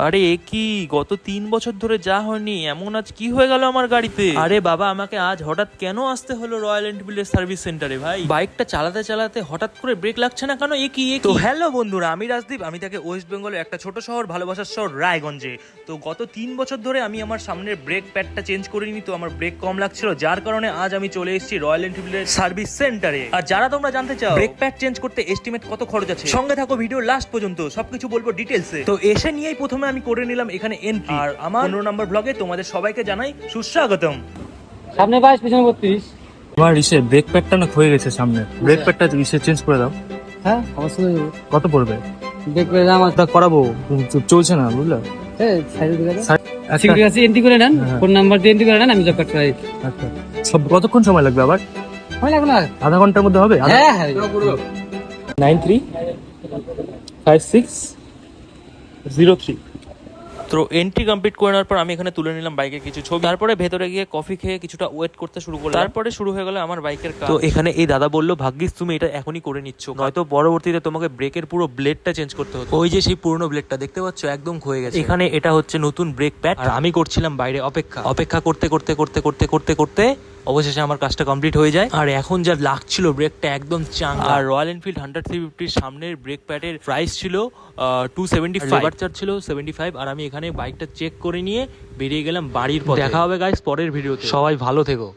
আরে এ কি, গত 3 বছর ধরে যা হয়নি এমন আজ কি হয়ে গেল আমার গাড়িতে? আরে বাবা, আমাকে আজ হঠাৎ কেন আসতে হলো রয়্যাল এনফিল্ডের সার্ভিস সেন্টারে? ভাই বাইকটা চালাতে চালাতে হঠাৎ করে ব্রেক লাগছে না কেন? তো হ্যালো বন্ধুরা, আমি রাজদীপ, আমি থাকি ওয়েস্ট বেঙ্গলের একটা ছোট শহর, ভালোবাসার শহর রায়গঞ্জে। তো গত 3 বছর ধরে আমি আমার সামনের ব্রেক প্যাডটা চেঞ্জ করিনি, তো আমার ব্রেক কম লাগছিল, যার কারণে আজ আমি চলে এসেছি রয়্যাল এনফিল্ডের সার্ভিস সেন্টারে। আর যারা তোমরা জানতে চাও ব্রেক প্যাড চেঞ্জ করতে এস্টিমেট কত খরচ আছে, সঙ্গে থাকো ভিডিও লাস্ট পর্যন্ত, সবকিছু বলবো ডিটেলসে। তো এসে নিয়েই প্রথমে আমি করে নিলাম এখানে এন্ট্রি, আর আমার 15 নম্বর ব্লগে তোমাদের সবাইকে জানাই সুস্বাগতম। সামনে 22 পিছনে 32। আমার ব্রেক প্যাডটা না ক্ষয়ে গেছে সামনে, ব্রেক প্যাডটা চেঞ্জ করে দাও। হ্যাঁ অবশ্যই কত পড়বে? দেখবে আমার তা করাবো, চলছে না বুঝলা। সাইডে দিকে আচ্ছা, ঠিক আছে, এন্ট্রি করে নেন, হ্যাঁ। ফোন নাম্বার দিয়ে এন্ট্রি করে নেন, আমি জব কার্ড করাই। আচ্ছা, কতক্ষণ সময় লাগবে আবার? হয় লাগবে না? আধা ঘন্টার মধ্যে হবে? হ্যাঁ হ্যাঁ 935603। তো এন্ট্রি কমপ্লিট করে নেওয়ার পর আমি এখানে তুলে নিলাম বাইকের কিছু ছবি, তারপরে ভেতরে গিয়ে কফি খেয়ে কিছুটা ওয়েট করতে শুরু করলাম, তারপরে শুরু হয়ে গেল আমার বাইকের কাজ। তো এখানে এই দাদা বললো, ভাগ্যিস তুমি এটা এখনই করে নিচ্ছ, নয়তো পরবর্তীতে তোমাকে ব্রেকের পুরো ব্লেডটা চেঞ্জ করতে হতো। ওই যে সেই পুরনো ব্লেডটা দেখতে পাচ্ছ একদম ক্ষয়ে গেছে, এখানে এটা হচ্ছে নতুন ব্রেক প্যাড। আর আমি করছিলাম বাইরে অপেক্ষা করতে করতে করতে করতে করতে করতে অবশেষে আমার কাজটা কমপ্লিট হয়ে যায়। আর এখন যা লাগছিল, ব্রেকটা একদম চাঙ্গা। আর রয়্যাল এনফিল্ড 100-350 সামনের ব্রেক প্যাডের প্রাইস ছিল 275, লেবার চার্জ ছিল 75। আর আমি এখানে বাইকটা চেক করে নিয়ে বেরিয়ে গেলাম বাড়ির পথে। দেখা হবে গাইস পরের ভিডিওতে, সবাই ভালো থেকো।